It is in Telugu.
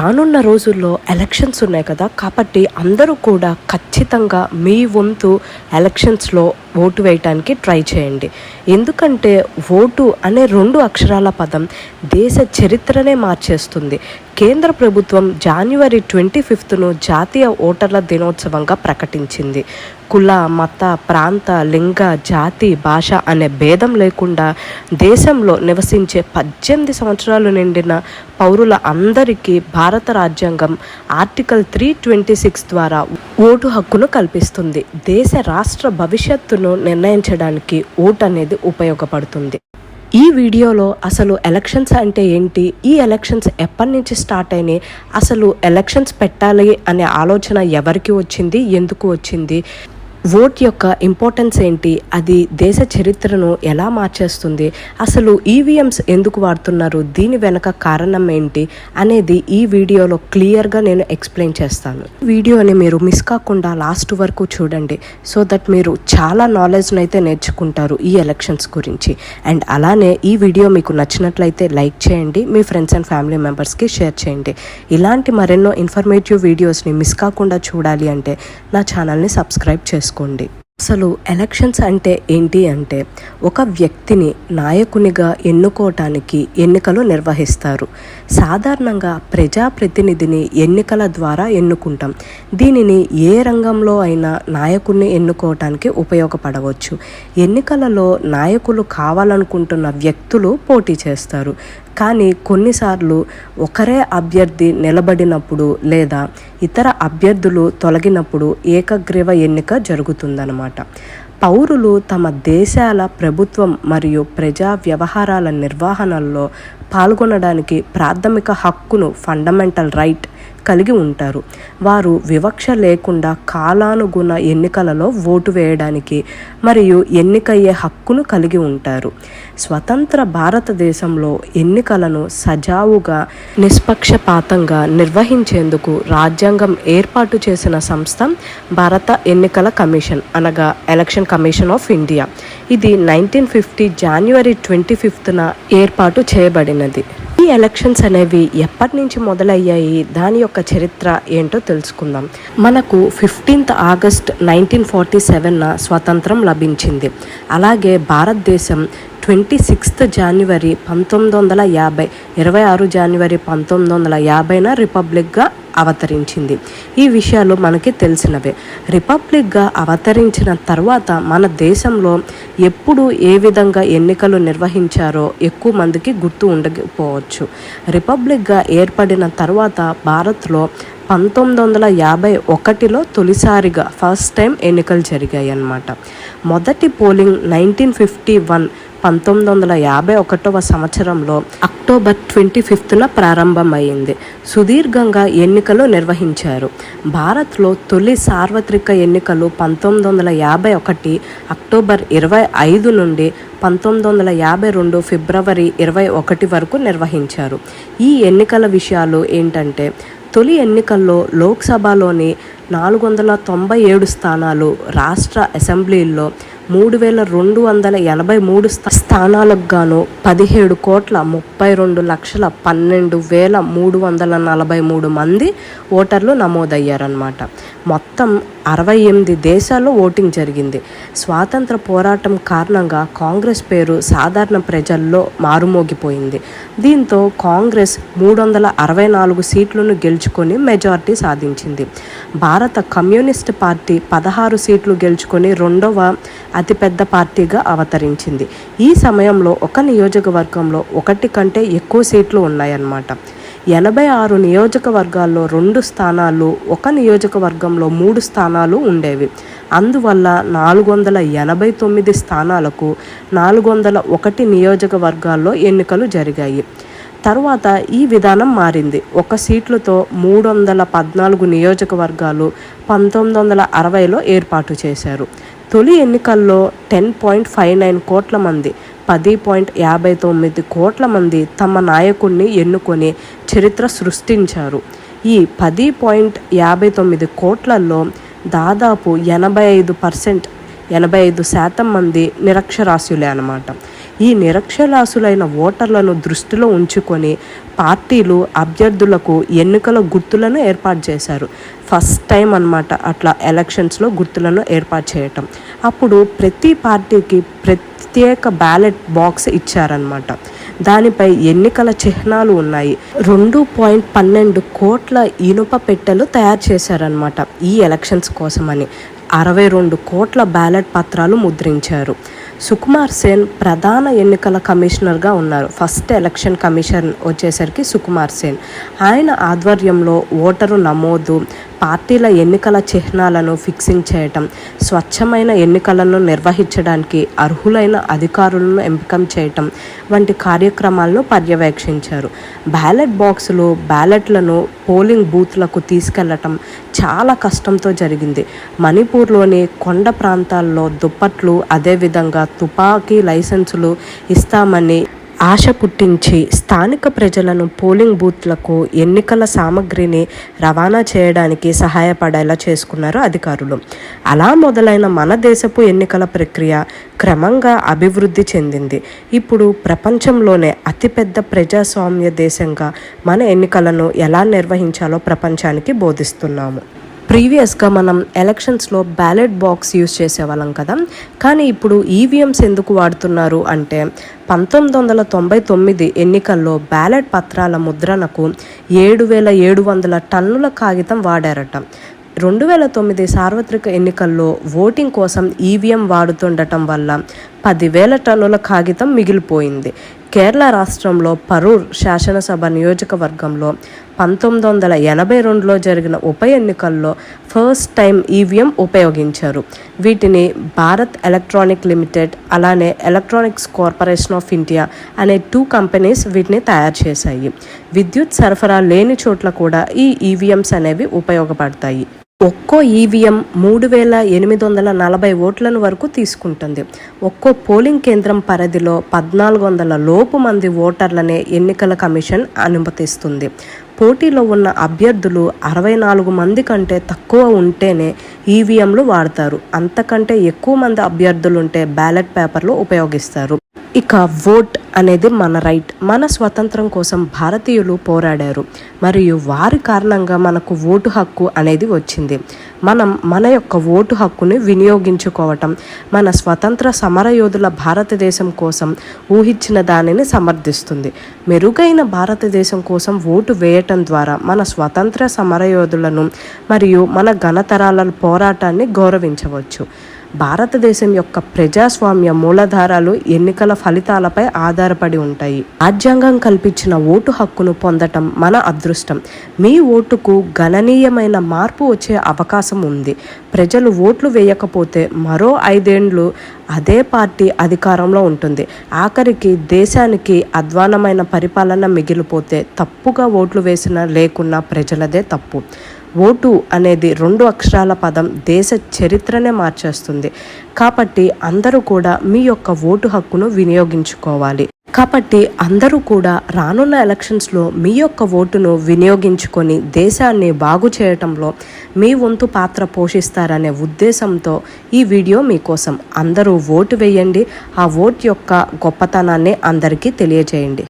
రానున్న రోజుల్లో ఎలక్షన్స్ ఉన్నాయి కదా, కాబట్టి అందరూ కూడా ఖచ్చితంగా మీ వంతు ఎలక్షన్స్లో ఓటు వేయటానికి ట్రై చేయండి. ఎందుకంటే ఓటు అనే 2 అక్షరాల పదం దేశ చరిత్రనే మార్చేస్తుంది. కేంద్ర ప్రభుత్వం జనవరి 25ను జాతీయ ఓటర్ల దినోత్సవంగా ప్రకటించింది. కుల, మత, ప్రాంత, లింగ, జాతి, భాష అనే భేదం లేకుండా దేశంలో నివసించే 18 సంవత్సరాలు నిండిన పౌరుల అందరికీ భారత రాజ్యాంగం ఆర్టికల్ 326 ద్వారా ఓటు హక్కును కల్పిస్తుంది. దేశ రాష్ట్ర భవిష్యత్తును నిర్ణయించడానికి ఓటు అనేది ఉపయోగపడుతుంది. ఈ వీడియోలో అసలు ఎలక్షన్స్ అంటే ఏంటి, ఈ ఎలక్షన్స్ ఎప్పటి నుంచి స్టార్ట్ అయినాయి, అసలు ఎలక్షన్స్ పెట్టాలి అనే ఆలోచన ఎవరికి వచ్చింది, ఎందుకు వచ్చింది, ఓట్ యొక్క ఇంపార్టెన్స్ ఏంటి, అది దేశ చరిత్రను ఎలా మార్చేస్తుంది, అసలు ఈవీఎంస్ ఎందుకు వాడుతున్నారు, దీని వెనక కారణం ఏంటి అనేది ఈ వీడియోలో క్లియర్గా నేను ఎక్స్ప్లెయిన్ చేస్తాను. వీడియోని మీరు మిస్ కాకుండా లాస్ట్ వరకు చూడండి. సో దట్ మీరు చాలా నాలెడ్జ్ని అయితే నేర్చుకుంటారు ఈ ఎలక్షన్స్ గురించి. అండ్ అలానే ఈ వీడియో మీకు నచ్చినట్లయితే లైక్ చేయండి, మీ ఫ్రెండ్స్ అండ్ ఫ్యామిలీ మెంబర్స్కి షేర్ చేయండి. ఇలాంటి మరెన్నో ఇన్ఫర్మేటివ్ వీడియోస్ని మిస్ కాకుండా చూడాలి అంటే నా ఛానల్ని సబ్స్క్రైబ్ చేసుకోండి. అసలు ఎలక్షన్స్ అంటే ఏంటి అంటే, ఒక వ్యక్తిని నాయకునిగా ఎన్నుకోవటానికి ఎన్నికలు నిర్వహిస్తారు. సాధారణంగా ప్రజాప్రతినిధిని ఎన్నికల ద్వారా ఎన్నుకుంటాం. దీనిని ఏ రంగంలో అయినా నాయకుడిని ఎన్నుకోవటానికి ఉపయోగపడవచ్చు. ఎన్నికలలో నాయకులు కావాలనుకుంటున్న వ్యక్తులు పోటీ చేస్తారు. కానీ కొన్నిసార్లు ఒకరే అభ్యర్థి నిలబడినప్పుడు లేదా ఇతర అభ్యర్థులు తొలగినప్పుడు ఏకగ్రీవ ఎన్నిక జరుగుతుందన్నమాట. పౌరులు తమ దేశాల ప్రభుత్వం మరియు ప్రజా వ్యవహారాల నిర్వహణలో పాల్గొనడానికి ప్రాథమిక హక్కును, ఫండమెంటల్ రైట్ కలిగి ఉంటారు. వారు వివక్ష లేకుండా కాలానుగుణ ఎన్నికలలో ఓటు వేయడానికి మరియు ఎన్నికయ్యే హక్కును కలిగి ఉంటారు. స్వతంత్ర భారతదేశంలో ఎన్నికలను సజావుగా, నిష్పక్షపాతంగా నిర్వహించేందుకు రాజ్యాంగం ఏర్పాటు చేసిన సంస్థ భారత ఎన్నికల కమిషన్, అనగా ఎలక్షన్ కమిషన్ ఆఫ్ ఇండియా. ఇది 1950 జనవరి 25న ఏర్పాటు చేయబడినది. ఈ ఎలక్షన్స్ అనేవి ఎప్పటి నుంచి మొదలయ్యాయి, దాని యొక్క చరిత్ర ఏంటో తెలుసుకుందాం. మనకు 15 ఆగస్ట్ 1947న స్వాతంత్రం లభించింది. అలాగే భారతదేశం 26 జనవరి 1950, 26 జనవరి 1950న రిపబ్లిక్గా అవతరించింది. ఈ విషయాలు మనకి తెలిసినవే. రిపబ్లిక్గా అవతరించిన తర్వాత మన దేశంలో ఎప్పుడు ఏ విధంగా ఎన్నికలు నిర్వహించారో ఎక్కువ మందికి గుర్తు ఉండకపోవచ్చు. రిపబ్లిక్గా ఏర్పడిన తర్వాత భారత్లో 1951లో తొలిసారిగా ఫస్ట్ టైం ఎన్నికలు జరిగాయి అన్నమాట. మొదటి పోలింగ్ 1951 1951వ సంవత్సరంలో అక్టోబర్ 25న ప్రారంభమైంది. సుదీర్ఘంగా ఎన్నికలు నిర్వహించారు. భారత్లో తొలి సార్వత్రిక ఎన్నికలు 1951 అక్టోబర్ 25 నుండి 1952 ఫిబ్రవరి 21 వరకు నిర్వహించారు. ఈ ఎన్నికల విషయాలు ఏంటంటే, తొలి ఎన్నికల్లో లోక్సభలోని 497 స్థానాలు, రాష్ట్ర అసెంబ్లీల్లో 3283 స్థానాలకు గాను 17,32,12,343 మంది ఓటర్లు నమోదయ్యారన్నమాట. మొత్తం 68 దేశాల్లో ఓటింగ్ జరిగింది. స్వాతంత్ర పోరాటం కారణంగా కాంగ్రెస్ పేరు సాధారణ ప్రజల్లో మారుమోగిపోయింది. దీంతో కాంగ్రెస్ 364 సీట్లను గెలుచుకొని మెజారిటీ సాధించింది. భారత కమ్యూనిస్ట్ పార్టీ 16 సీట్లు గెలుచుకొని రెండవ అతిపెద్ద పార్టీగా అవతరించింది. ఈ సమయంలో ఒక నియోజకవర్గంలో 1 కంటే ఎక్కువ సీట్లు ఉన్నాయన్నమాట. 86 నియోజకవర్గాల్లో 2 స్థానాలు, ఒక నియోజకవర్గంలో 3 స్థానాలు ఉండేవి. అందువల్ల 489 స్థానాలకు 401 నియోజకవర్గాల్లో ఎన్నికలు జరిగాయి. తర్వాత ఈ విధానం మారింది. 1 సీట్లతో 314 నియోజకవర్గాలు 1960లో ఏర్పాటు చేశారు. తొలి ఎన్నికల్లో 10.59 కోట్ల మంది, 10.59 కోట్ల మంది తమ నాయకుడిని ఎన్నుకొని చరిత్ర సృష్టించారు. ఈ 10.59 కోట్లలో దాదాపు 85% మంది నిరక్షరాస్యులే అన్నమాట. ఈ నిరక్షరాస్యులైన ఓటర్లను దృష్టిలో ఉంచుకొని పార్టీలు అభ్యర్థులకు ఎన్నికల గుర్తులను ఏర్పాటు చేశారు. ఫస్ట్ టైం అన్నమాట అట్లా ఎలక్షన్స్లో గుర్తులను ఏర్పాటు చేయటం. అప్పుడు ప్రతి పార్టీకి ప్రత్యేక బ్యాలెట్ బాక్స్ ఇచ్చారనమాట. దానిపై ఎన్నికల చిహ్నాలు ఉన్నాయి. 2.12 కోట్ల ఇనుప పెట్టెలు తయారు చేశారనమాట ఈ ఎలక్షన్స్ కోసమని. 62 కోట్ల బ్యాలెట్ పత్రాలు ముద్రించారు. సుకుమార్ సేన్ ప్రధాన ఎన్నికల కమిషనర్గా ఉన్నారు. ఫస్ట్ ఎలక్షన్ కమిషన్ వచ్చేసరికి సుకుమార్ సేన్. ఆయన ఆధ్వర్యంలో ఓటరు నమోదు, పార్టీల ఎన్నికల చిహ్నాలను ఫిక్సింగ్ చేయటం, స్వచ్ఛమైన ఎన్నికలను నిర్వహించడానికి అర్హులైన అధికారులను ఎంపిక చేయటం వంటి కార్యక్రమాలను పర్యవేక్షించారు. బ్యాలెట్ బాక్సులు, బ్యాలెట్లను పోలింగ్ బూత్లకు తీసుకెళ్లటం చాలా కష్టంతో జరిగింది. మణిపూర్లోని కొండ ప్రాంతాల్లో దుప్పట్లు, అదేవిధంగా తుపాకీ లైసెన్సులు ఇస్తామని ఆశ పుట్టించి స్థానిక ప్రజలను పోలింగ్ బూత్లకు ఎన్నికల సామగ్రిని రవాణా చేయడానికి సహాయపడేలా చేసుకున్నారు అధికారులు. అలా మొదలైన మన దేశపు ఎన్నికల ప్రక్రియ క్రమంగా అభివృద్ధి చెందింది. ఇప్పుడు ప్రపంచంలోనే అతిపెద్ద ప్రజాస్వామ్య దేశంగా మన ఎన్నికలను ఎలా నిర్వహించాలో ప్రపంచానికి బోధిస్తున్నాము. ప్రీవియస్గా మనం ఎలక్షన్స్లో బ్యాలెట్ బాక్స్ యూజ్ చేసేవాళ్ళం కదా, కానీ ఇప్పుడు ఈవీఎంస్ ఎందుకు వాడుతున్నారు అంటే 1999 ఎన్నికల్లో బ్యాలెట్ పత్రాల ముద్రణకు 7,700 టన్నుల కాగితం వాడారట. 2009 సార్వత్రిక ఎన్నికల్లో ఓటింగ్ కోసం ఈవీఎం వాడుతుండటం వల్ల 10,000 టన్నుల కాగితం మిగిలిపోయింది. కేరళ రాష్ట్రంలో పరూర్ శాసనసభ నియోజకవర్గంలో 1982లో జరిగిన ఉప ఎన్నికల్లో ఫస్ట్ టైం ఈవీఎం ఉపయోగించారు. వీటిని భారత్ ఎలక్ట్రానిక్ లిమిటెడ్, అలానే ఎలక్ట్రానిక్స్ కార్పొరేషన్ ఆఫ్ ఇండియా అనే 2 కంపెనీస్ వీటిని తయారు చేశాయి. విద్యుత్ సరఫరా లేని చోట్ల కూడా ఈ ఈవీఎంస్ అనేవి ఉపయోగపడతాయి. ఒక్కో ఈవీఎం 3,840 ఓట్లను వరకు తీసుకుంటుంది. ఒక్కో పోలింగ్ కేంద్రం పరిధిలో 1,400 లోపు మంది ఓటర్లనే ఎన్నికల కమిషన్ అనుమతిస్తుంది. పోటీలో ఉన్న అభ్యర్థులు 64 మంది కంటే తక్కువ ఉంటేనే ఈవీఎంలు వాడతారు. అంతకంటే ఎక్కువ మంది అభ్యర్థులుంటే బ్యాలెట్ పేపర్లు ఉపయోగిస్తారు. ఇక ఓట్ అనేది మన రైట్. మన స్వతంత్రం కోసం భారతీయులు పోరాడారు మరియు వారి కారణంగా మనకు ఓటు హక్కు అనేది వచ్చింది. మనం మన యొక్క ఓటు హక్కుని వినియోగించుకోవటం మన స్వతంత్ర సమరయోధుల భారతదేశం కోసం ఊహించిన దానిని సమర్థిస్తుంది. మెరుగైన భారతదేశం కోసం ఓటు వేయటం ద్వారా మన స్వతంత్ర సమరయోధులను మరియు మన ఘనతరాల పోరాటాన్ని గౌరవించవచ్చు. భారతదేశం యొక్క ప్రజాస్వామ్య మూలాధారాలు ఎన్నికల ఫలితాలపై ఆధారపడి ఉంటాయి. రాజ్యాంగం కల్పించిన ఓటు హక్కును పొందటం మన అదృష్టం. మీ ఓటుకు గణనీయమైన మార్పు వచ్చే అవకాశం ఉంది. ప్రజలు ఓట్లు వేయకపోతే మరో 5 ఏళ్ళు అదే పార్టీ అధికారంలో ఉంటుంది. ఆఖరికి దేశానికి అధ్వానమైన పరిపాలన మిగిలిపోతే తప్పుగా ఓట్లు వేసినా లేకున్నా ప్రజలదే తప్పు. ఓటు అనేది 2 అక్షరాల పదం దేశ చరిత్రనే మార్చేస్తుంది. కాబట్టి అందరూ కూడా మీ యొక్క ఓటు హక్కును వినియోగించుకోవాలి. కాబట్టి అందరూ కూడా రానున్న ఎలక్షన్స్లో మీ యొక్క ఓటును వినియోగించుకొని దేశాన్ని బాగు చేయటంలో మీ వంతు పాత్ర పోషిస్తారనే ఉద్దేశంతో ఈ వీడియో మీకోసం. అందరూ ఓటు వేయండి. ఆ ఓటు యొక్క గొప్పతనాన్ని అందరికీ తెలియజేయండి.